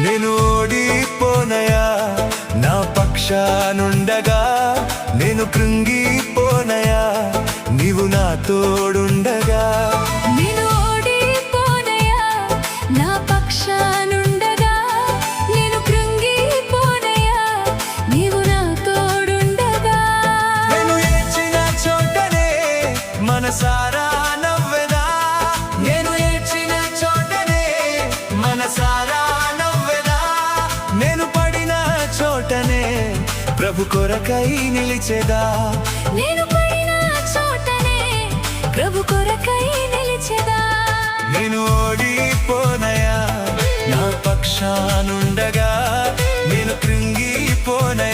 నేను ఓడిపోనయా నా పక్షానుండగా, నేను కృంగిపోనయా నీవు నా తోడుండగా. నేను ఓడిపోనయా నా పక్షానుండగా, నేను కృంగిపోనయా నీవు నా తోడుండగా. నేను ఏడ్చిన చోటనే మనసారా నవ్వెదా, నేను ఏడ్చిన చోటనే మనసారా నవ్వెదా. నేను పడిన చోటనే ప్రభు కొరకై నిలిచెదా, నేను పడిన చోటనే ప్రభు కొరకై నిలిచెదా. నేను ఓడిపోనయా నా పక్షానుండగా, నేను కృంగిపోనయా